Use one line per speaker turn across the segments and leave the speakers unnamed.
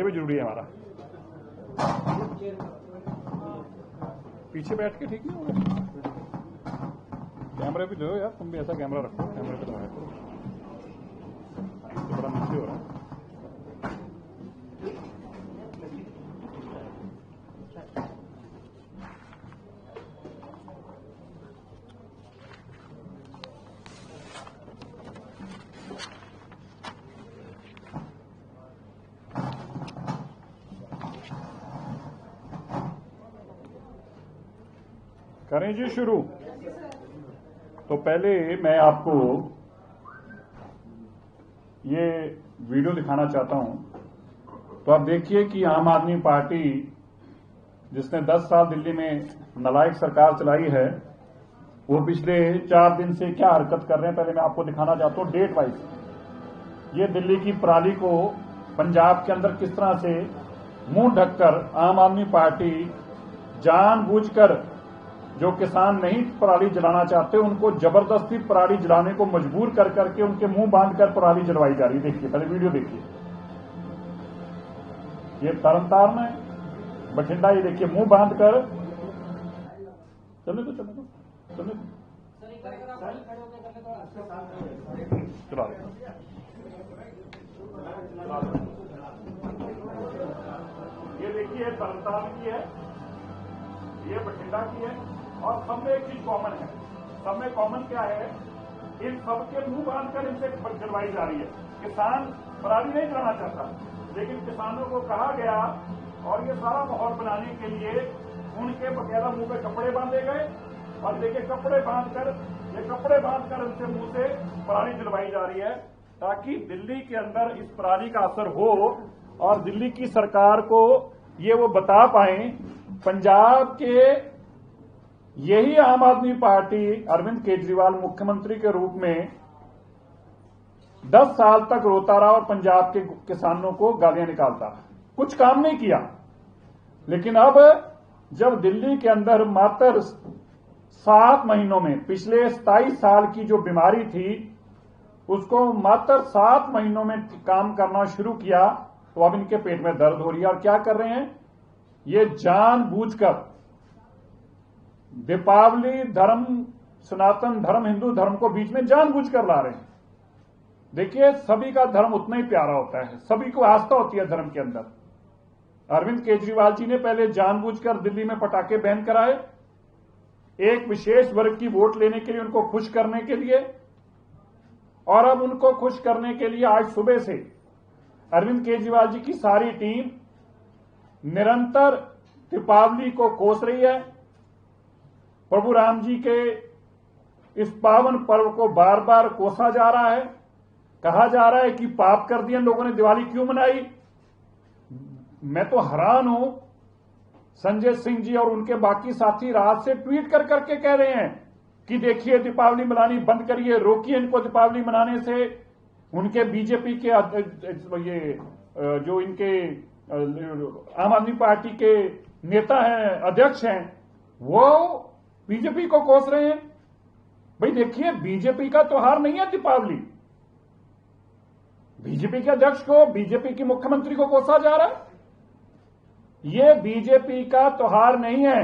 भी जरूरी है हमारा। पीछे बैठ के ठीक नहीं होगा। कैमरे भी दो यार, तुम भी ऐसा कैमरा रखो, कैमरे पे लगाया करो। इससे बड़ा नीचे हो रहा है। करें जी शुरू। तो पहले मैं आपको ये वीडियो दिखाना चाहता हूं। तो आप देखिए कि आम आदमी पार्टी जिसने 10 साल दिल्ली में नालायक सरकार चलाई है, वो पिछले 4 दिन से क्या हरकत कर रहे हैं पहले मैं आपको दिखाना चाहता हूं डेट वाइज। ये दिल्ली की पराली को पंजाब के अंदर किस तरह से मुंह ढककर आम आदमी पार्टी जानबूझकर जो किसान नहीं पराली जलाना चाहते उनको जबरदस्ती पराली जलाने को मजबूर कर करके उनके मुंह बांधकर पराली जलवाई जा रही है। देखिए पहले वीडियो देखिए। ये तरनतार में बठिंडा, ये देखिए मुंह बांधकर चलो चला ये देखिए तरनतार की है, ये बठिंडा की है, और सब में एक चीज कॉमन है। सब में कॉमन क्या है? इन सबके मुंह बांधकर इनसे जलवाई जा रही है। किसान पराली नहीं जलाना चाहता, लेकिन किसानों को कहा गया और ये सारा माहौल बनाने के लिए उनके बकायदा मुंह पे कपड़े बांधे गए और देखिए कपड़े बांधकर उनसे मुंह से पराली जलवाई जा रही है, ताकि दिल्ली के अंदर इस पराली का असर हो और दिल्ली की सरकार को ये वो बता पाए। पंजाब के यही आम आदमी पार्टी अरविंद केजरीवाल मुख्यमंत्री के रूप में 10 साल तक रोता रहा और पंजाब के किसानों को गालियां निकालता रहा, कुछ काम नहीं किया। लेकिन अब जब दिल्ली के अंदर मात्र 7 महीनों में, पिछले 27 साल की जो बीमारी थी उसको मात्र 7 महीनों में काम करना शुरू किया, तो अब इनके पेट में दर्द हो रही है। और क्या कर रहे हैं? ये जानबूझकर दीपावली धर्म, सनातन धर्म, हिंदू धर्म को बीच में जानबूझकर ला रहे हैं। देखिए सभी का धर्म उतना ही प्यारा होता है, सभी को आस्था होती है धर्म के अंदर। अरविंद केजरीवाल जी ने पहले जानबूझकर दिल्ली में पटाखे बैन कराए, एक विशेष वर्ग की वोट लेने के लिए, उनको खुश करने के लिए। और अब उनको खुश करने के लिए आज सुबह से अरविंद केजरीवाल जी की सारी टीम निरंतर दीपावली को कोस रही है। प्रभु राम जी के इस पावन पर्व को बार बार कोसा जा रहा है। कहा जा रहा है कि पाप कर दिए लोगों ने, दिवाली क्यों मनाई। मैं तो हैरान हूं, संजय सिंह जी और उनके बाकी साथी रात से ट्वीट कर करके कह रहे हैं कि देखिए दीपावली मनानी बंद करिए, रोकिए इनको दीपावली मनाने से। उनके बीजेपी के ये जो इनके आम आदमी पार्टी के नेता हैं, अध्यक्ष हैं, वो बीजेपी को कोस रहे हैं। भाई देखिए बीजेपी का त्योहार नहीं है दीपावली। बीजेपी के अध्यक्ष को, बीजेपी की मुख्यमंत्री को कोसा जा रहा है। ये बीजेपी का त्योहार नहीं है,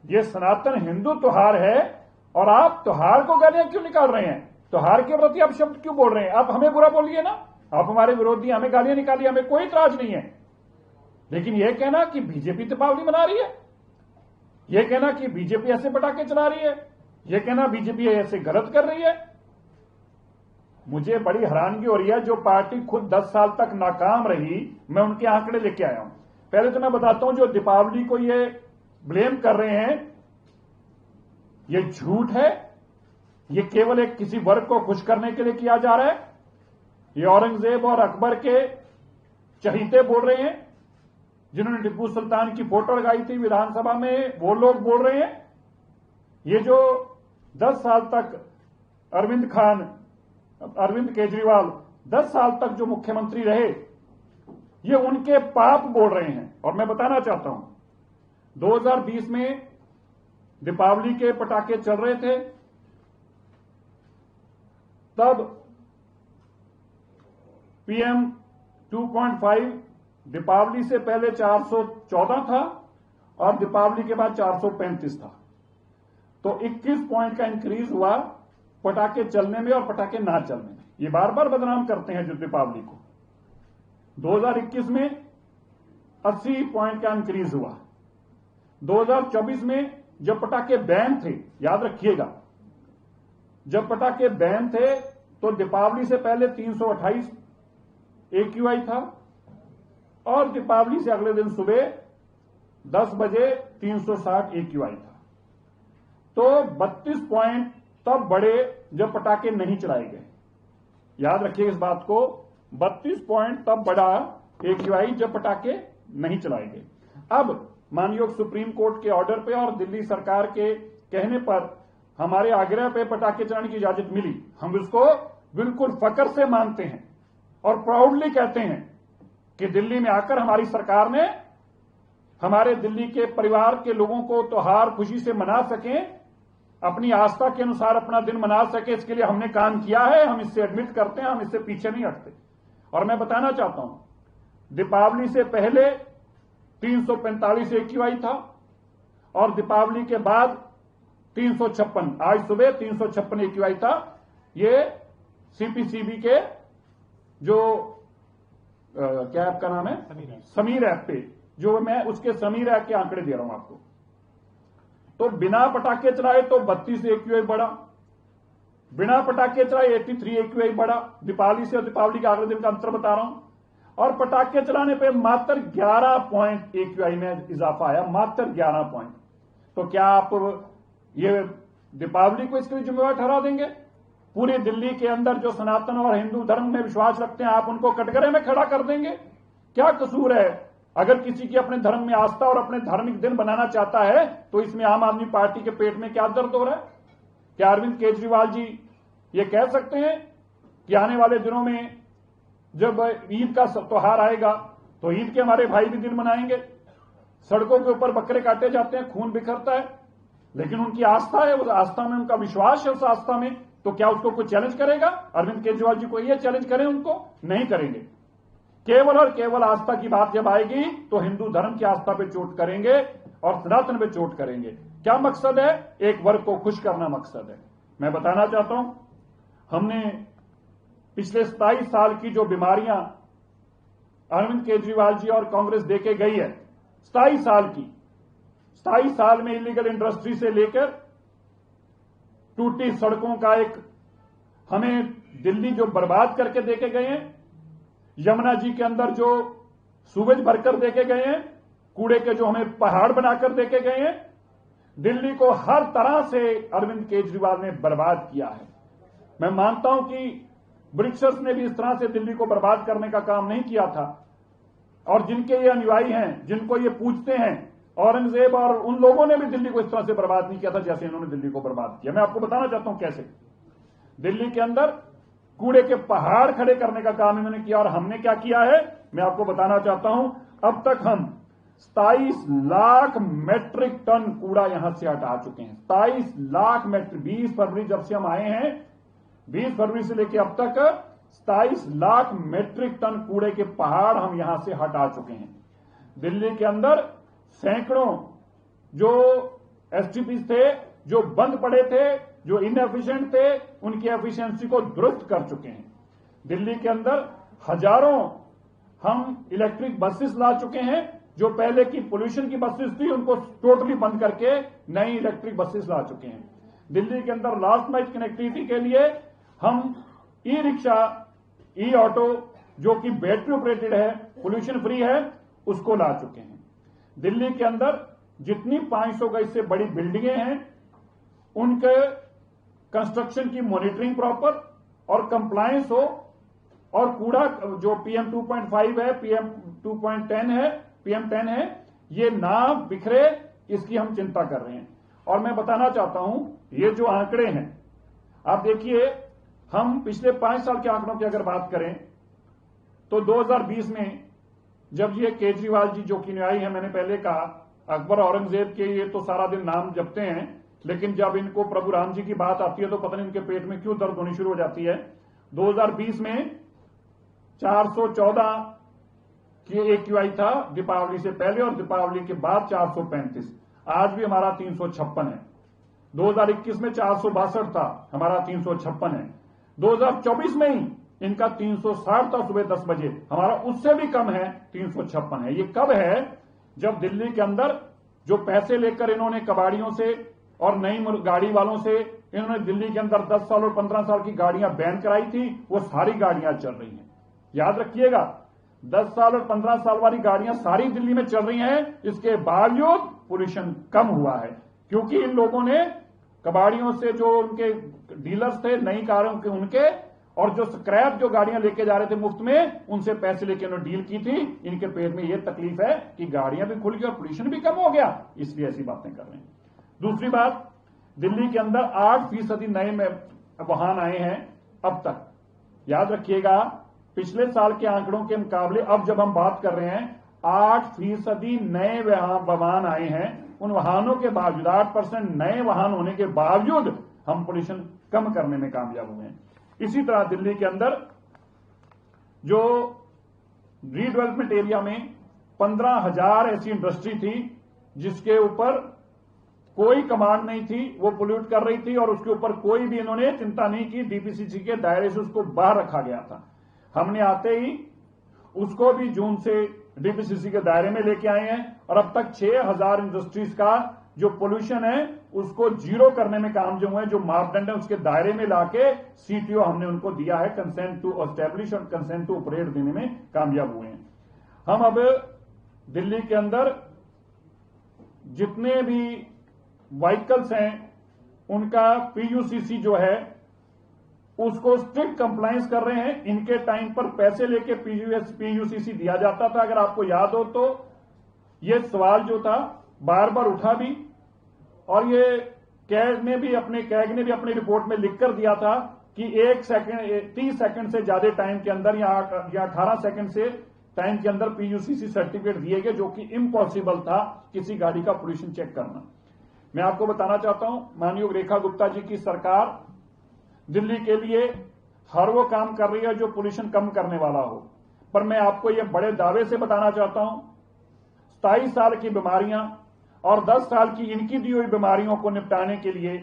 ये सनातन हिंदू त्योहार है। और आप त्योहार को गालियां क्यों निकाल रहे हैं? त्योहार के प्रति आप शब्द क्यों बोल रहे हैं? आप हमें बुरा बोलिए ना, आप हमारे विरोधी, हमें गालियां निकालिए, हमें कोई इतराज नहीं है। लेकिन यह कहना कि बीजेपी दीपावली मना रही है, यह कहना कि बीजेपी ऐसे पटाखे चला रही है, यह कहना बीजेपी ऐसे गलत कर रही है, मुझे बड़ी हैरानगी हो रही है। जो पार्टी खुद 10 साल तक नाकाम रही, मैं उनके आंकड़े लेके आया हूं। पहले तो मैं बताता हूं, जो दीपावली को ये ब्लेम कर रहे हैं, ये झूठ है। ये केवल एक किसी वर्ग को खुश करने के लिए किया जा रहा है। ये औरंगजेब और अकबर के चहीते बोल रहे हैं, जिन्होंने टिप्पू सुल्तान की फोटो लगाई थी विधानसभा में, वो लोग बोल रहे हैं। ये जो 10 साल तक अरविंद केजरीवाल 10 साल तक जो मुख्यमंत्री रहे, ये उनके पाप बोल रहे हैं। और मैं बताना चाहता हूं, 2020 में दीपावली के पटाखे चल रहे थे, तब पीएम 2.5 दीपावली से पहले 414 था और दीपावली के बाद 435 था। तो 21 पॉइंट का इंक्रीज हुआ पटाखे चलने में और पटाखे ना चलने में। ये बार बार बदनाम करते हैं जो दीपावली को। 2021 में 80 पॉइंट का इंक्रीज हुआ। 2024 में जब पटाखे बैन थे, याद रखिएगा, जब पटाखे बैन थे तो दीपावली से पहले 328 AQI था और दीपावली से अगले दिन सुबह 10 बजे 360 AQI था। तो 32 पॉइंट तब बढ़े जब पटाखे नहीं चलाए गए। याद रखिए इस बात को, 32 पॉइंट तब बढ़ा AQI जब पटाखे नहीं चलाए गए। अब मानयोग सुप्रीम कोर्ट के ऑर्डर पे और दिल्ली सरकार के कहने पर हमारे आग्रह पे पटाखे चलाने की इजाजत मिली। हम इसको बिल्कुल फक्र से मानते हैं और प्राउडली कहते हैं कि दिल्ली में आकर हमारी सरकार ने हमारे दिल्ली के परिवार के लोगों को त्योहार खुशी से मना सकें, अपनी आस्था के अनुसार अपना दिन मना सके, इसके लिए हमने काम किया है। हम इससे एडमिट करते हैं, हम इससे पीछे नहीं हटते। और मैं बताना चाहता हूं, दीपावली से पहले 345 AQI था और दीपावली के बाद 356, आज सुबह 356 AQI था। ये CPCB के जो क्या ऐप का नाम है, समीर ऐप पे, जो मैं उसके समीर ऐप के आंकड़े दे रहा हूं आपको। तो बिना पटाखे चलाए तो 32 AQI बढ़ा, बिना पटाखे चलाए 83 AQI बढ़ा। दीपावली से और दीपावली के अगले दिन का अंतर बता रहा हूं। और पटाखे चलाने पे मात्र 11 पॉइंट AQI में इजाफा आया, मात्र 11 पॉइंट। तो क्या आप ये दीपावली को इसके लिए जिम्मेवार ठहरा देंगे? पूरी दिल्ली के अंदर जो सनातन और हिंदू धर्म में विश्वास रखते हैं, आप उनको कटघरे में खड़ा कर देंगे? क्या कसूर है? अगर किसी की अपने धर्म में आस्था और अपने धार्मिक दिन बनाना चाहता है तो इसमें आम आदमी पार्टी के पेट में क्या दर्द हो रहा है? क्या अरविंद केजरीवाल जी ये कह सकते हैं कि आने वाले दिनों में जब ईद का त्योहार आएगा तो ईद के हमारे भाई भी दिन मनाएंगे? सड़कों के ऊपर बकरे काटे जाते हैं, खून बिखरता है, लेकिन उनकी आस्था है, उस आस्था में उनका विश्वास है, उस आस्था में। तो क्या उसको कोई चैलेंज करेगा? अरविंद केजरीवाल जी को ये चैलेंज करें? उनको नहीं करेंगे। केवल और केवल आस्था की बात जब आएगी तो हिंदू धर्म की आस्था पे चोट करेंगे और सनातन पे चोट करेंगे। क्या मकसद है? एक वर्ग को खुश करना मकसद है। मैं बताना चाहता हूं, हमने पिछले 27 साल की जो बीमारियां अरविंद केजरीवाल जी और कांग्रेस देके गई है, 27 साल की, 27 साल में इलीगल इंडस्ट्री से लेकर टूटी सड़कों का एक हमें दिल्ली जो बर्बाद करके देके गए हैं, यमुना जी के अंदर जो सूरज भरकर देके गए हैं, कूड़े के जो हमें पहाड़ बनाकर देके गए हैं, दिल्ली को हर तरह से अरविंद केजरीवाल ने बर्बाद किया है। मैं मानता हूं कि ब्रिक्सर्स ने भी इस तरह से दिल्ली को बर्बाद करने का काम नहीं किया था। और जिनके ये अनुयायी हैं, जिनको ये पूछते हैं, औरंगजेब और उन लोगों ने भी दिल्ली को इस तरह से बर्बाद नहीं किया था जैसे इन्होंने दिल्ली को बर्बाद किया। मैं आपको बताना चाहता हूं कैसे। दिल्ली के अंदर कूड़े के पहाड़ खड़े करने का काम इन्होंने किया। और हमने क्या किया है मैं आपको बताना चाहता हूं। अब तक हम 27 लाख मेट्रिक टन कूड़ा यहां से हटा चुके हैं। 27 लाख मेट्रिक, 20 फरवरी जब से हम आए हैं, 20 फरवरी से लेकर अब तक 27 लाख मेट्रिक टन कूड़े के पहाड़ हम यहां से हटा चुके हैं। दिल्ली के अंदर सैकड़ों जो एसटीपीज थे, जो बंद पड़े थे, जो इनएफिशिएंट थे, उनकी एफिशिएंसी को दुरुस्त कर चुके हैं। दिल्ली के अंदर हजारों हम इलेक्ट्रिक बसेस ला चुके हैं। जो पहले की पोल्यूशन की बसेस थी उनको टोटली बंद करके नई इलेक्ट्रिक बसेस ला चुके हैं। दिल्ली के अंदर लास्ट माइल कनेक्टिविटी के लिए हम ई रिक्शा, ई ऑटो जो कि बैटरी ऑपरेटेड है, पोल्यूशन फ्री है, उसको ला चुके हैं। दिल्ली के अंदर जितनी 500 गज से बड़ी बिल्डिंगें हैं उनके कंस्ट्रक्शन की मॉनिटरिंग प्रॉपर और कंप्लायंस हो, और कूड़ा जो PM 2.5 है, PM 2.10 है, PM 10 है, ये ना बिखरे, इसकी हम चिंता कर रहे हैं। और मैं बताना चाहता हूं, ये जो आंकड़े हैं आप देखिए, हम पिछले 5 साल के आंकड़ों की अगर बात करें तो 2020 में जब ये केजरीवाल जी जो कि न्यायी है, मैंने पहले कहा अकबर औरंगजेब के ये तो सारा दिन नाम जपते हैं, लेकिन जब इनको प्रभु राम जी की बात आती है तो पता नहीं इनके पेट में क्यों दर्द होनी शुरू हो जाती है। 2020 में 414 कि AQI था दीपावली से पहले और दीपावली के बाद 435, आज भी हमारा 356 है। 2021 में 462 था, हमारा 356 है। 2024 में ही इनका 360 था सुबह 10 बजे, हमारा उससे भी कम है, 356 है। ये कब है? जब दिल्ली के अंदर जो पैसे लेकर इन्होंने कबाड़ियों से और नई गाड़ी वालों से इन्होंने दिल्ली के अंदर 10 साल और 15 साल की गाड़ियां बैन कराई थी, वो सारी गाड़ियां चल रही हैं। याद रखिएगा, 10 साल और 15 साल वाली गाड़ियां सारी दिल्ली में चल रही हैं, इसके बावजूद पोल्यूशन कम हुआ है, क्योंकि इन लोगों ने कबाड़ियों से, जो उनके डीलर्स थे नई कारों के, उनके और जो स्क्रैप जो गाड़ियां लेके जा रहे थे मुफ्त में, उनसे पैसे लेके उन्होंने डील की थी। इनके पेट में यह तकलीफ है कि गाड़ियां भी खुल गई और पोल्यूशन भी कम हो गया, इसलिए ऐसी बातें कर रहे हैं। दूसरी बात, दिल्ली के अंदर 8% नए वाहन आए हैं अब तक। याद रखिएगा, पिछले साल के आंकड़ों के मुकाबले अब जब हम बात कर रहे हैं 8% नए वाहन आए हैं, उन वाहनों के बावजूद 8% नए वाहन होने के बावजूद हम पोल्यूशन कम करने में कामयाब हुए हैं। इसी तरह दिल्ली के अंदर जो रीडेवलपमेंट एरिया में 15,000 ऐसी इंडस्ट्री थी जिसके ऊपर कोई कमांड नहीं थी, वो पोल्यूट कर रही थी और उसके ऊपर कोई भी इन्होंने चिंता नहीं की, डीपीसीसी के दायरे से उसको बाहर रखा गया था। हमने आते ही उसको भी जून से डीपीसीसी के दायरे में लेके आए हैं और अब तक 6,000 इंडस्ट्रीज का जो पोल्यूशन है उसको जीरो करने में काम जो हुए, जो मापदंड है उसके दायरे में लाके सीटीओ हमने उनको दिया है, कंसेंट टू एस्टैब्लिश और कंसेंट टू ऑपरेट देने में कामयाब हुए हैं। हम अब दिल्ली के अंदर जितने भी व्हीकल्स हैं उनका पीयूसीसी जो है उसको स्ट्रिक्ट कंप्लायंस कर रहे हैं। इनके टाइम पर पैसे लेके पीयूसीसी दिया जाता था, अगर आपको याद हो तो यह सवाल जो था बार बार उठा भी, और ये कैग ने भी अपनी रिपोर्ट में लिखकर दिया था कि 30 सेकंड से ज्यादा टाइम के अंदर या 18 सेकंड से टाइम के अंदर पीयूसीसी सर्टिफिकेट दिए गए, जो कि इम्पॉसिबल था किसी गाड़ी का पोल्यूशन चेक करना। मैं आपको बताना चाहता हूं, माननीय रेखा गुप्ता जी की सरकार दिल्ली के लिए हर वो काम कर रही है जो पोल्यूशन कम करने वाला हो, पर मैं आपको ये बड़े दावे से बताना चाहता हूं, 27 साल की बीमारियां और 10 साल की इनकी दी हुई बीमारियों को निपटाने के लिए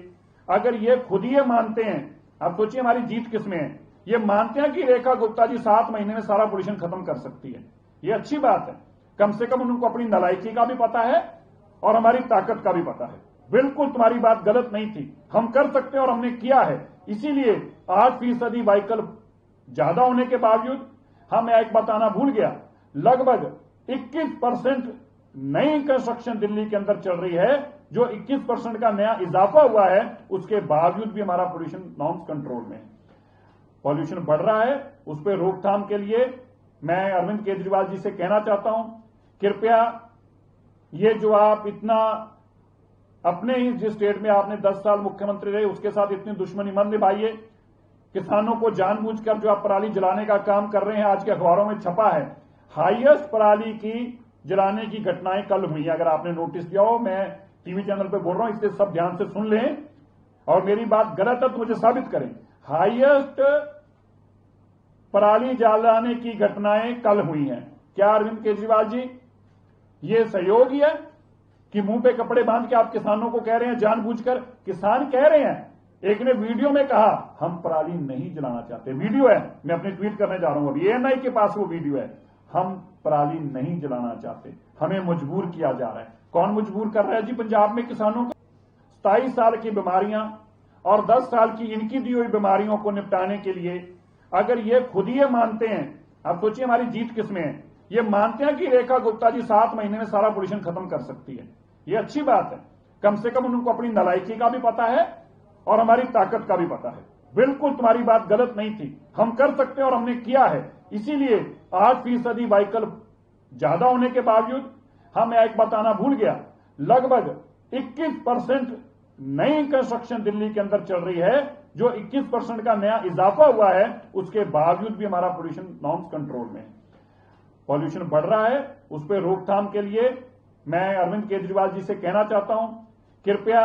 अगर ये खुद ही मानते हैं, आप सोचिए हमारी जीत किसमें है, ये मानते हैं कि रेखा गुप्ता जी 7 महीने में सारा पोल्यूशन खत्म कर सकती है, ये अच्छी बात है। कम से कम उनको अपनी नालायकी का भी पता है और हमारी ताकत का भी पता है। बिल्कुल तुम्हारी बात गलत नहीं थी, हम कर सकते हैं और हमने किया है। इसीलिए 8% व्हीकल ज्यादा होने के बावजूद, मैं एक बताना भूल गया, लगभग 21% नई कंस्ट्रक्शन दिल्ली के अंदर चल रही है, जो 21% का नया इजाफा हुआ है, उसके बावजूद भी हमारा पोल्यूशन नॉर्म्स कंट्रोल में है। पॉल्यूशन बढ़ रहा है, उस पर रोकथाम के लिए मैं अरविंद केजरीवाल जी से कहना चाहता हूं, कृपया ये जो आप इतना अपने ही जिस स्टेट में आपने 10 साल मुख्यमंत्री रहे उसके साथ इतनी दुश्मनी मत निभाइए। किसानों को जानबूझकर जो आप पराली जलाने का काम कर रहे हैं, आज के अखबारों में छपा है, हाईएस्ट पराली की जलाने की घटनाएं कल हुई। अगर आपने नोटिस किया हो, मैं टीवी चैनल पे बोल रहा हूं, इसलिए सब ध्यान से सुन लें और मेरी बात गलत है तो मुझे साबित करें। हाईएस्ट पराली जलाने की घटनाएं कल हुई हैं। क्या अरविंद केजरीवाल जी ये सहयोग ही है कि मुंह पे कपड़े बांध के आप किसानों को कह रहे हैं जानबूझकर? किसान कह रहे हैं, एक ने वीडियो में कहा हम पराली नहीं जलाना चाहते, वीडियो है, मैं अपनी ट्वीट करने जा रहा हूं, अभी एएनआई के पास वो वीडियो है, हम पराली नहीं जलाना चाहते, हमें मजबूर किया जा रहा है। कौन मजबूर कर रहा है जी पंजाब में किसानों को? 27 साल की बीमारियां और 10 साल की इनकी दी हुई बीमारियों को निपटाने के लिए अगर ये खुद ही मानते हैं, आप सोचिए हमारी जीत किसमें है, ये मानते हैं कि रेखा गुप्ता जी 7 महीने में सारा पोल्यूशन खत्म कर सकती है, ये अच्छी बात है। कम से कम उनको अपनी नालायकी का भी पता है और हमारी ताकत का भी पता है। बिल्कुल तुम्हारी बात गलत नहीं थी, हम कर सकते हैं और हमने किया है। इसीलिए 8% व्हीकल ज्यादा होने के बावजूद, मैं एक बताना भूल गया, लगभग 21% नई कंस्ट्रक्शन दिल्ली के अंदर चल रही है, जो 21% का नया इजाफा हुआ है, उसके बावजूद भी हमारा पोल्यूशन नॉर्म्स कंट्रोल में है। पॉल्यूशन बढ़ रहा है, उस पर रोकथाम के लिए मैं अरविंद केजरीवाल जी से कहना चाहता हूं, कृपया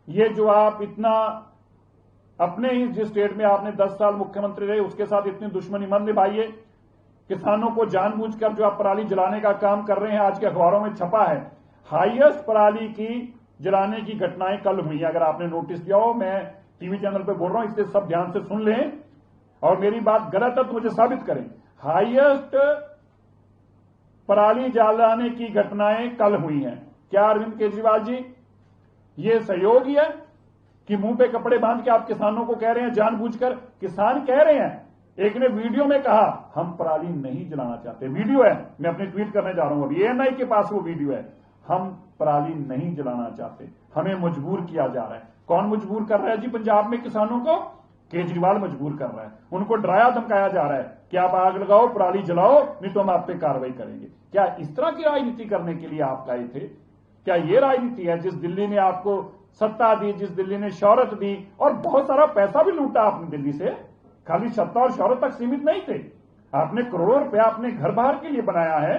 ये जो आप इतना अपने ही जिस स्टेट में आपने 10 साल मुख्यमंत्री रहे उसके साथ इतनी दुश्मनी मत निभाइए। किसानों को जानबूझकर जो आप पराली जलाने का काम कर रहे हैं, आज के अखबारों में छपा है, हाईएस्ट पराली की जलाने की घटनाएं कल हुई। अगर आपने नोटिस किया हो, मैं टीवी चैनल पे बोल रहा हूं, इसलिए सब ध्यान से सुन लें और मेरी बात गलत है तो मुझे साबित करें। हाईएस्ट पराली जलाने की घटनाएं कल हुई हैं। क्या अरविंद केजरीवाल जी ये सहयोगी है कि मुंह पे कपड़े बांध के आप किसानों को कह रहे हैं जानबूझकर? किसान कह रहे हैं, एक ने वीडियो में कहा हम पराली नहीं जलाना चाहते, वीडियो है, मैं अपनी ट्वीट करने जा रहा हूं अभी, एएनआई के पास वो वीडियो है, हम पराली नहीं जलाना चाहते, हमें मजबूर किया जा रहा है। कौन मजबूर कर रहा है जी पंजाब में किसानों को? केजरीवाल मजबूर कर रहा है। उनको डराया धमकाया जा रहा है कि आप आग लगाओ, पराली जलाओ, नहीं तो हम आप पे कार्रवाई करेंगे। क्या इस तरह की राजनीति करने के लिए आप आए थे? क्या ये राजनीति है जिस दिल्ली ने आपको सत्ता दी, जिस दिल्ली ने शौहरत दी और बहुत सारा पैसा भी लूटा आपने दिल्ली से? खाली सत्ता और शौहरत तक सीमित नहीं थे, आपने करोड़ों रुपया अपने घर बाहर के लिए बनाया है।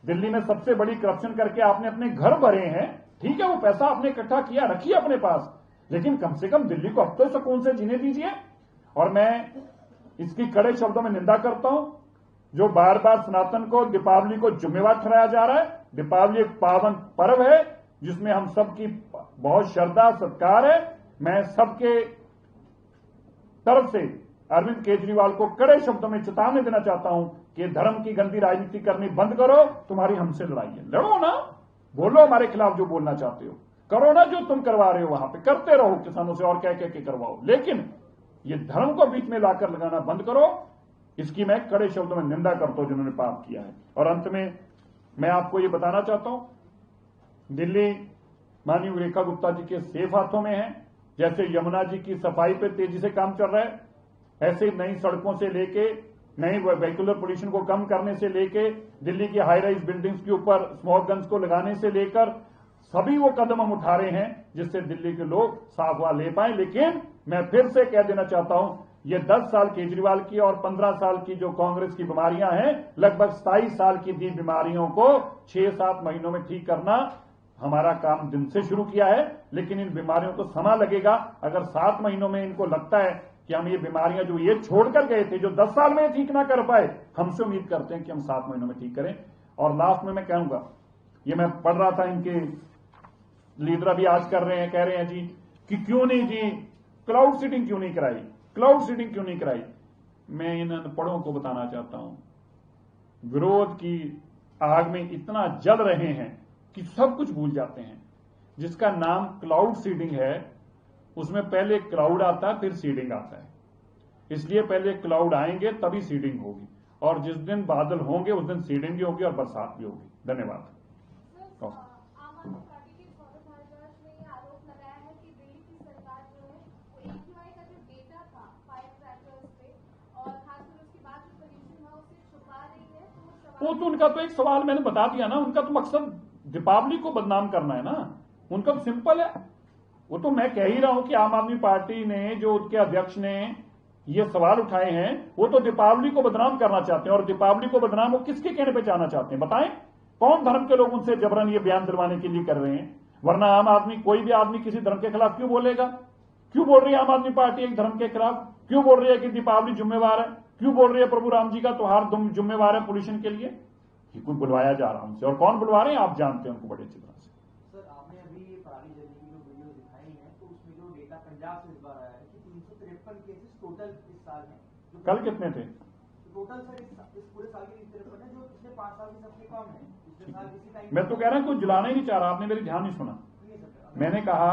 दिल्ली में सबसे बड़ी करप्शन करके आपने अपने घर भरे हैं। ठीक है, वो पैसा आपने इकट्ठा किया, रखिए अपने पास, लेकिन कम से कम दिल्ली को अब तो सुकून से जीने दीजिए। और मैं इसकी कड़े शब्दों में निंदा करता हूं जो बार बार सनातन को, दीपावली को जिम्मेवार ठहराया जा रहा है। दीपावली एक पावन पर्व है जिसमें हम सबकी बहुत श्रद्धा सत्कार है। मैं सबके तरफ से अरविंद केजरीवाल को कड़े शब्दों में चेतावनी देना चाहता हूं कि धर्म की गंदी राजनीति करनी बंद करो। तुम्हारी हमसे लड़ाई है, लड़ो ना, बोलो हमारे खिलाफ जो बोलना चाहते हो, करो ना जो तुम करवा रहे हो वहां पे, करते रहो किसानों से और कह के करवाओ, लेकिन ये धर्म को बीच में लाकर लगाना बंद करो। इसकी मैं कड़े शब्दों में निंदा करता हूं जिन्होंने पाप किया है। और अंत में मैं आपको ये बताना चाहता हूं, दिल्ली माननीय रेखा गुप्ता जी के सेफ हाथों में है। जैसे यमुना जी की सफाई पे तेजी से काम चल रहा है, ऐसे नई सड़कों से लेके नई वेहिकुलर पोल्यूशन को कम करने से लेके दिल्ली की हाई राइज बिल्डिंग्स के ऊपर स्मोक गन्स को लगाने से लेकर सभी वो कदम हम उठा रहे हैं जिससे दिल्ली के लोग साफ हवा ले पाए। लेकिन मैं फिर से कह देना चाहता हूं, ये 10 साल केजरीवाल की और 15 साल की जो कांग्रेस की बीमारियां हैं, लगभग 27 साल की दी बीमारियों को 6-7 महीनों में ठीक करना हमारा काम दिन से शुरू किया है। लेकिन इन बीमारियों को समय लगेगा। अगर 7 महीनों में इनको लगता है कि हम ये बीमारियां जो ये छोड़कर गए थे, जो 10 साल में ठीक ना कर पाए, हमसे उम्मीद करते हैं कि हम 7 महीनों में ठीक करें। और लास्ट में मैं कहूंगा, ये मैं पढ़ रहा था, इनके लीडर अभी आज कर रहे हैं, कह रहे हैं जी कि क्यों नहीं जी क्लाउड सीडिंग क्यों नहीं कराई, क्लाउड सीडिंग क्यों नहीं कराई। मैं इन अनपढ़ों को बताना चाहता हूं, विरोध की आग में इतना जल रहे हैं कि सब कुछ भूल जाते हैं। जिसका नाम क्लाउड सीडिंग है उसमें पहले क्लाउड आता है, फिर सीडिंग आता है। इसलिए पहले क्लाउड आएंगे तभी सीडिंग होगी, और जिस दिन बादल होंगे उस दिन सीडिंग भी होगी और बरसात भी होगी। धन्यवाद। वो तो उनका तो एक सवाल मैंने बता दिया ना, उनका तो मकसद दीपावली को बदनाम करना है ना, उनका तो सिंपल है। वो तो मैं कह ही रहा हूं कि आम आदमी पार्टी ने, जो उनके अध्यक्ष ने ये सवाल उठाए हैं, वो तो दीपावली को बदनाम करना चाहते हैं। और दीपावली को बदनाम वो किसके कहने पे जाना चाहते हैं बताएं? कौन धर्म के लोग उनसे जबरन ये बयान दिलवाने के लिए कर रहे हैं? वरना आम आदमी, कोई भी आदमी किसी धर्म के खिलाफ क्यों बोलेगा? क्यों बोल रही है आम आदमी पार्टी एक धर्म के खिलाफ? क्यों बोल रही है कि दीपावली जिम्मेवार है? क्यों बोल रही है प्रभु राम जी का त्योहार जिम्मेवार है पोल्यूशन के लिए? कोई बुलवाया जा रहा हमसे, और कौन बुलवा रहे हैं आप जानते हैं उनको बड़े अच्छी तरह से।
सर, आपने अभी ये पराली जलने की जो वीडियो दिखाई है, तो उसमें जो डेटा पंजाब से इस बार आया है कि 353 केसेस टोटल इस साल में।
कल कितने थे
टोटल? सर इस पूरे साल के 353 है, जो पिछले 5 साल से सबसे कम है। पिछले साल इसी टाइम
मैं तो कह रहा हूं कोई जलाना ही नहीं चाह रहा, आपने मेरी ध्यान नहीं सुना। मैंने कहा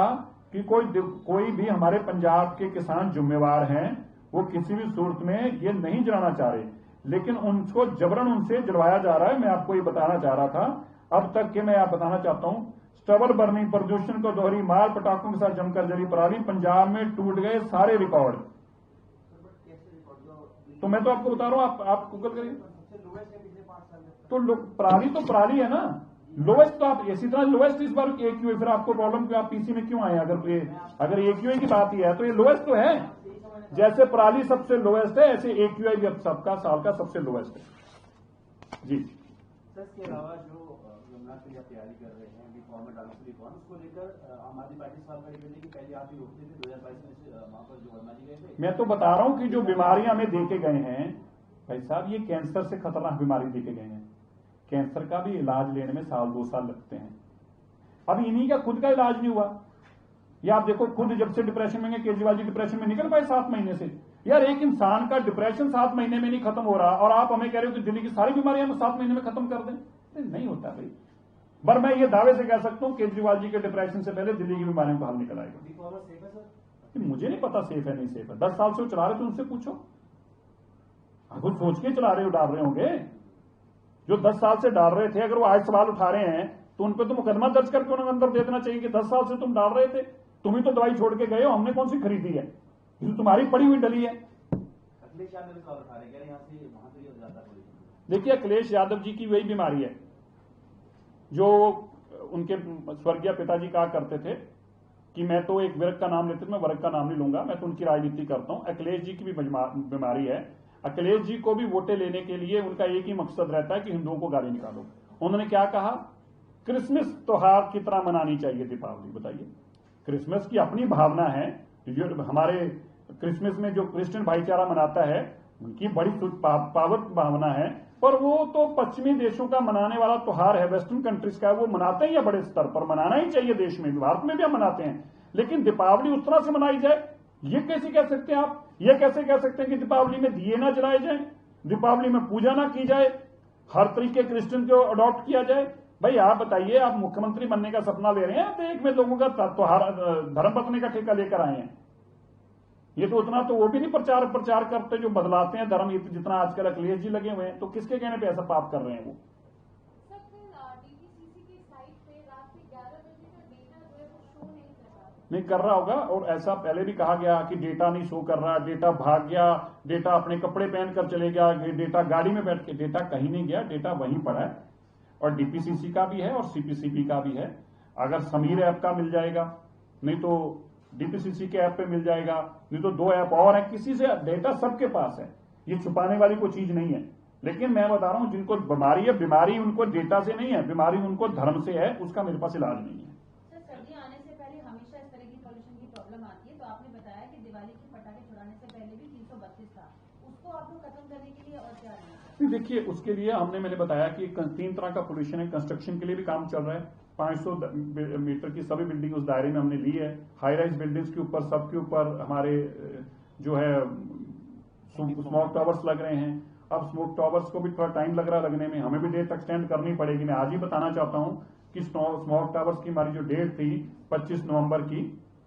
कि कोई भी हमारे पंजाब के किसान जिम्मेवार हैं, वो किसी भी सूरत में ये नहीं जलाना चाह रहे, लेकिन उनको जबरन उनसे जलवाया जा रहा है। मैं आपको ये बताना चाह रहा था अब तक के, मैं आप बताना चाहता हूं, स्टबल बर्निंग, प्रदूषण को दोहरी मार, पटाखों के साथ जमकर जली पराली, पंजाब में टूट गए सारे रिकॉर्ड। तो मैं तो आपको बता रहा हूं, आप गूगल करिए। तो पराली है ना लोएस्ट। तो आप इसी तरह लोएस्ट इस बार AQA, फिर आपको प्रॉब्लम क्यों, आप PC में क्यों आए? अगर AQA की बात ही है तो ये लोएस्ट तो है। जैसे पराली सबसे लोएस्ट है, ऐसे AQA भी अब सबका साल का सबसे लोएस्ट है जी।
सर, इसके अलावा जो यमुना के लिए तैयारी कर रहे हैं फॉर्मेट रिफॉर्म, उसको लेकर आम आदमी पार्टी सवाल खड़ी करने की पहले आप ही रोकते थे 2022 में वहां पर जो वर्मा जी गए थे।
मैं तो बता रहा हूं कि जो बीमारियां हमें देके गए हैं, भाई साहब ये कैंसर से खतरनाक बीमारी देखे गए हैं, कैंसर का भी इलाज लेने में 1-2 साल लगते हैं। अभी इन्हीं का खुद का इलाज नहीं हुआ। या आप देखो खुद जब से डिप्रेशन में गए, केजरीवाल जी डिप्रेशन में निकल पाए 7 महीने से। यार एक इंसान का डिप्रेशन 7 महीने में नहीं खत्म हो रहा और आप हमें कह रहे हो कि दिल्ली की सारी बीमारियां हम 7 महीने में खत्म कर दें। नहीं होता भाई। पर मैं ये दावे से कह सकता हूं केजरीवाल जी के डिप्रेशन से पहले दिल्ली की बीमारियों का हल निकल आएगा। मुझे नहीं पता सेफ है नहीं सेफ है, 10 साल से वो चला रहे थे, उनसे पूछो। कुछ सोच के चला रहे हो, डाल रहे होंगे जो 10 साल से डाल रहे थे। अगर वो आज सवाल उठा रहे हैं तो उन पर तो मुकदमा दर्ज करके उन्हें अंदर दे देना चाहिए कि 10 साल से तुम डाल रहे थे, तुम ही तो दवाई छोड़ के गए हो, हमने कौन सी खरीदी है, जो तुम्हारी पड़ी हुई डली है। देखिए अखिलेश यादव जी की वही बीमारी है जो उनके स्वर्गीय पिताजी कहा करते थे कि मैं तो एक वर्ग का नाम लेते थे, मैं वर्ग का नाम नहीं लूंगा, मैं तो उनकी राजनीति करता हूं। अखिलेश जी की भी बीमारी है। अखिलेश जी को भी वोटें लेने के लिए उनका एक ही मकसद रहता है कि हिंदुओं को गाली निकालो। उन्होंने क्या कहा, क्रिसमस त्योहार की तरह मनानी चाहिए दीपावली। बताइए, क्रिसमस की अपनी भावना है, जो हमारे क्रिसमस में जो क्रिश्चियन भाईचारा मनाता है उनकी बड़ी पावर भावना है, पर वो तो पश्चिमी देशों का मनाने वाला त्योहार है, वेस्टर्न कंट्रीज का, वो मनाते हैं या बड़े स्तर पर मनाना ही चाहिए, देश में भारत में भी हम मनाते हैं। लेकिन दीपावली उस तरह से मनाई जाए, ये कैसे कह सकते हैं आप? ये कैसे कह सकते हैं कि दीपावली में दिए ना जलाए जाए, दीपावली में पूजा ना की जाए, हर तरीके क्रिश्चियन को अडॉप्ट किया जाए? भाई आप बताइए, आप मुख्यमंत्री बनने का सपना ले रहे हैं तो एक में लोगों का त्योहार धर्म बदलने का ठेका लेकर आए हैं। ये तो उतना तो वो भी नहीं प्रचार करते जो बदलाते हैं धर्म, जितना आजकल अखिलेश जी लगे हुए हैं। तो किसके कहने पे ऐसा पाप कर रहे हैं वो? नहीं कर रहा होगा, और ऐसा पहले भी कहा गया कि डेटा नहीं शो कर रहा, डेटा भाग गया, डेटा अपने कपड़े पहनकर चले गया, डेटा गाड़ी में बैठ के, डेटा कहीं नहीं गया, डेटा वहीं पड़ा है। और डीपीसीसी का भी है और सीपीसीबी का भी है। अगर समीर ऐप का मिल जाएगा, नहीं तो डीपीसीसी के ऐप पे मिल जाएगा, नहीं तो 2 ऐप और है, किसी से डेटा सबके पास है। ये छुपाने वाली कोई चीज नहीं है। लेकिन मैं बता रहा हूं जिनको बीमारी है, बीमारी उनको डेटा से नहीं है, बीमारी उनको धर्म से है, उसका मेरे पास इलाज नहीं है। देखिए उसके लिए मैंने बताया कि 3 तरह का पोल्यूशन है। कंस्ट्रक्शन के लिए भी काम चल रहा है। 500 मीटर की सभी बिल्डिंग उस दायरे में हमने ली है। हाई राइज बिल्डिंग्स के ऊपर, सबके ऊपर हमारे जो है स्मोक टावर्स लग रहे हैं। अब स्मोक टावर्स को भी थोड़ा टाइम लग रहा है लगने में, हमें भी डेट एक्सटेंड करनी पड़ेगी। मैं आज ही बताना चाहता हूं कि स्मोक टावर्स की हमारी जो डेट थी 25 नवंबर की,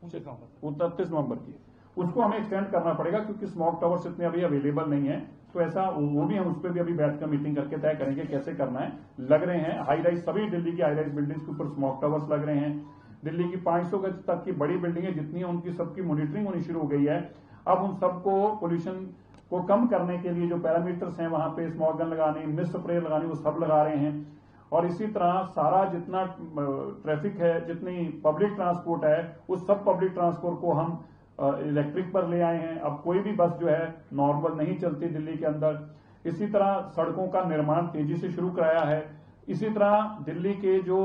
29 नवंबर की, उसको हमें एक्सटेंड करना पड़ेगा क्योंकि स्मोक टावर्स इतने अभी अवेलेबल नहीं है। तो ऐसा वो भी हम उस पर भी अभी बैठकर मीटिंग करके तय करेंगे कैसे करना है। लग रहे हैं हाई राइज, सभी दिल्ली की हाई राइज बिल्डिंग्स के ऊपर स्मोक टावर्स लग रहे हैं। दिल्ली की 500 गज तक की बड़ी बिल्डिंगें जितनी है उनकी सबकी मॉनिटरिंग होनी शुरू हो गई है। अब उन सबको पोल्यूशन को कम करने के लिए जो पैरामीटर्स हैं, वहां पे स्मोक गन लगानी, मिस्ट स्प्रे लगानी, वो सब लगा रहे हैं। और इसी तरह सारा जितना ट्रैफिक है, जितनी पब्लिक ट्रांसपोर्ट है, उस सब पब्लिक ट्रांसपोर्ट को हम इलेक्ट्रिक पर ले आए हैं। अब कोई भी बस जो है नॉर्मल नहीं चलती दिल्ली के अंदर। इसी तरह सड़कों का निर्माण तेजी से शुरू कराया है। इसी तरह दिल्ली के जो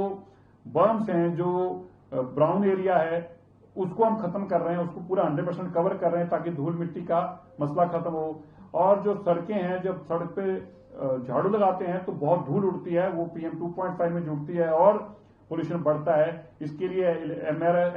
बर्म्स हैं, जो ब्राउन एरिया है, उसको हम खत्म कर रहे हैं, उसको पूरा 100% कवर कर रहे हैं ताकि धूल मिट्टी का मसला खत्म हो। और जो सड़कें हैं, जब सड़क पे झाड़ू लगाते हैं तो बहुत धूल उड़ती है, वो PM 2.5 में जुड़ती है और पोल्यूशन बढ़ता है। इसके लिए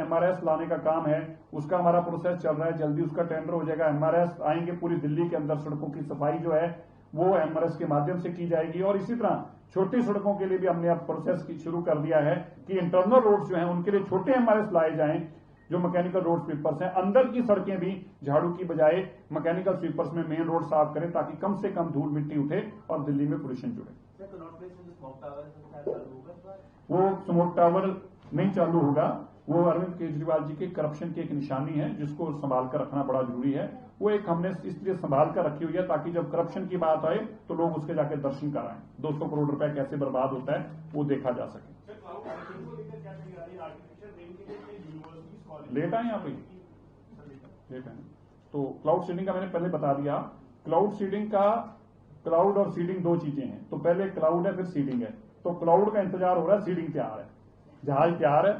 MRS लाने का काम है, उसका हमारा प्रोसेस चल रहा है। जल्दी उसका टेंडर हो जाएगा, MRS आएंगे पूरी दिल्ली के अंदर। सड़कों की सफाई जो है वो MRS के माध्यम से की जाएगी। और इसी तरह छोटी सड़कों के लिए भी हमने अब प्रोसेस शुरू कर दिया है कि इंटरनल रोड्स जो हैं उनके लिए छोटे MRS लाए जाएं, जो मैकेनिकल रोड स्वीपर्स हैं। अंदर की सड़कें भी झाड़ू की बजाय मैकेनिकल स्वीपर्स में मेन रोड साफ करें ताकि कम से कम धूल मिट्टी उठे और दिल्ली में पोल्यूशन जुड़े। वो स्मोक टावर नहीं चालू होगा, वो अरविंद केजरीवाल जी के करप्शन की एक निशानी है जिसको संभाल कर रखना बड़ा जरूरी है। वो एक हमने इसलिए संभाल कर रखी हुई है ताकि जब करप्शन की बात आए तो लोग उसके जाके दर्शन कराएं। 200 करोड़ रुपए कैसे बर्बाद होता है वो देखा जा सके। लेट आए यहाँ पे, लेट आए। तो क्लाउड सीडिंग का मैंने पहले बता दिया। क्लाउड सीडिंग का, क्लाउड और सीडिंग 2 चीजें हैं। तो पहले क्लाउड है, फिर सीडिंग है। तो क्लाउड का इंतजार हो रहा है, सीडिंग तैयार है, जहाज तैयार है,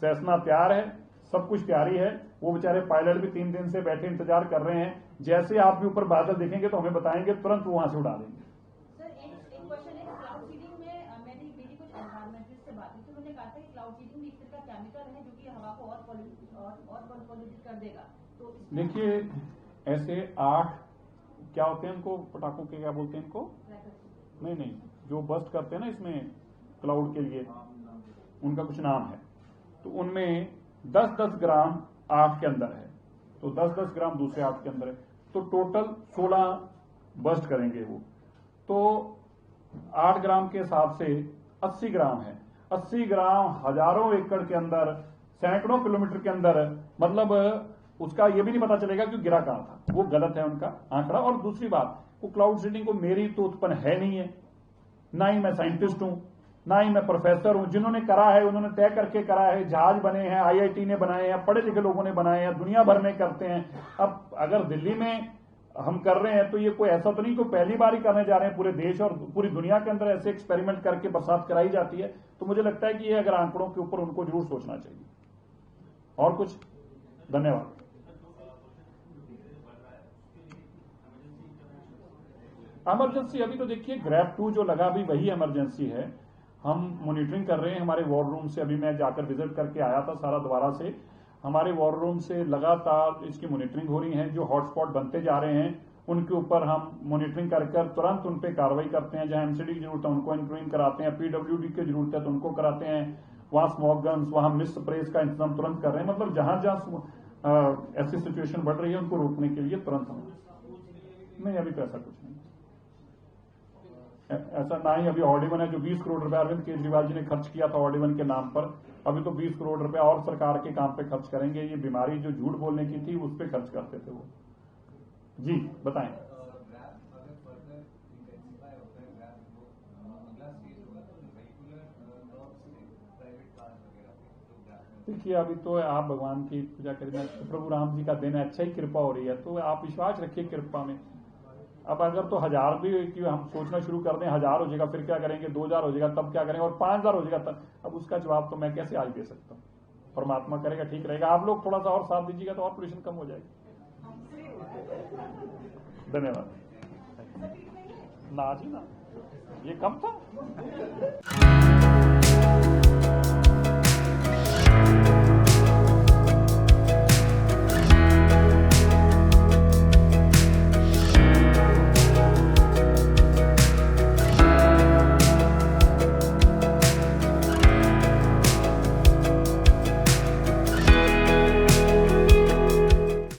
सेस्ना तैयार है, सब कुछ तैयारी है। वो बेचारे पायलट भी 3 दिन से बैठे इंतजार कर रहे हैं। जैसे आप भी ऊपर बादल देखेंगे तो हमें बताएंगे, तुरंत वो वहां से उड़ा देंगे।
सर एक क्वेश्चन है, क्लाउड सीडिंग में मेरी कुछ एनवायरमेंटलिस्ट से बात हुई तो उन्होंने कहा था कि क्लाउड सीडिंग एक तरह का केमिकल है जो कि हवा को और पॉल्यूटेड कर देगा। तो
देखिए ऐसे 8 क्या होते हैं इनको, पटाखों के क्या बोलते हैं इनको, नहीं जो बस्ट करते हैं ना इसमें क्लाउड के लिए, उनका कुछ नाम है। तो उनमें 10-10 ग्राम 8 के अंदर है, तो 10-10 ग्राम दूसरे 8 के अंदर है, तो टोटल 16 बस्ट करेंगे वो। तो 8 ग्राम के हिसाब से 80 ग्राम है। 80 ग्राम हजारों एकड़ के अंदर, सैकड़ों किलोमीटर के अंदर, मतलब उसका ये भी नहीं पता चलेगा कि गिरा कहां था। वो गलत है उनका आंकड़ा। और दूसरी बात, वो क्लाउड सीडिंग को मेरी तो उत्पन्न है नहीं है, ना ही मैं साइंटिस्ट हूं, ना ही मैं प्रोफेसर हूं। जिन्होंने करा है उन्होंने तय करके करा है, जहाज बने हैं, IIT ने बनाए हैं, पढ़े लिखे लोगों ने बनाए हैं, दुनिया भर में करते हैं। अब अगर दिल्ली में हम कर रहे हैं तो ये कोई ऐसा तो नहीं कि पहली बार ही करने जा रहे हैं। पूरे देश और पूरी दुनिया के अंदर ऐसे एक्सपेरिमेंट करके बरसात कराई जाती है। तो मुझे लगता है कि ये अगर आंकड़ों के ऊपर उनको जरूर सोचना चाहिए। और कुछ? धन्यवाद। इमरजेंसी अभी तो देखिए ग्रैब 2 जो लगा भी वही इमरजेंसी है। हम मॉनिटरिंग कर रहे हैं हमारे वॉर रूम से। अभी मैं जाकर विजिट करके आया था सारा दोबारा से। हमारे वॉर रूम से लगातार इसकी मॉनिटरिंग हो रही है। जो हॉटस्पॉट बनते जा रहे हैं उनके ऊपर हम मॉनिटरिंग कर तुरंत उन पर कार्रवाई करते हैं। जहां MCD की जरूरत है उनको इंटरव्यूइंग कराते हैं, PWD की जरूरत है तो उनको कराते हैं। वहां स्मोक गन्स, वहां मिस्ट स्प्रेज का इंतजाम तुरंत कर रहे हैं। मतलब जहां जहां ऐसी सिचुएशन बढ़ रही है उनको रोकने के लिए तुरंत हम नहीं। अभी तो ऐसा कुछ नहीं, ऐसा ना ही अभी ऑर्डिवन है जो 20 करोड़ रुपए अरविंद केजरीवाल जी ने खर्च किया था ऑर्डिवन के नाम पर। अभी तो 20 करोड़ रुपए और सरकार के काम पे खर्च करेंगे। ये बीमारी जो झूठ बोलने की थी उस पर खर्च करते थे वो। जी बताएं। देखिए अभी तो आप भगवान की पूजा करें, प्रभु राम जी का दिन है, अच्छा ही कृपा हो रही है, तो आप विश्वास रखिए कृपा में। अब अगर तो 1000 भी कि हम सोचना शुरू कर दें 1000 हो जाएगा, फिर क्या करेंगे, 2000 हो जाएगा तब क्या करेंगे, और 5000 हो जाएगा तब, अब उसका जवाब तो मैं कैसे आज दे सकता हूँ। परमात्मा करेगा ठीक रहेगा। आप लोग थोड़ा सा और साथ दीजिएगा तो और पोल्यूशन कम हो जाएगी। धन्यवाद। ना जी ना, ये कम था।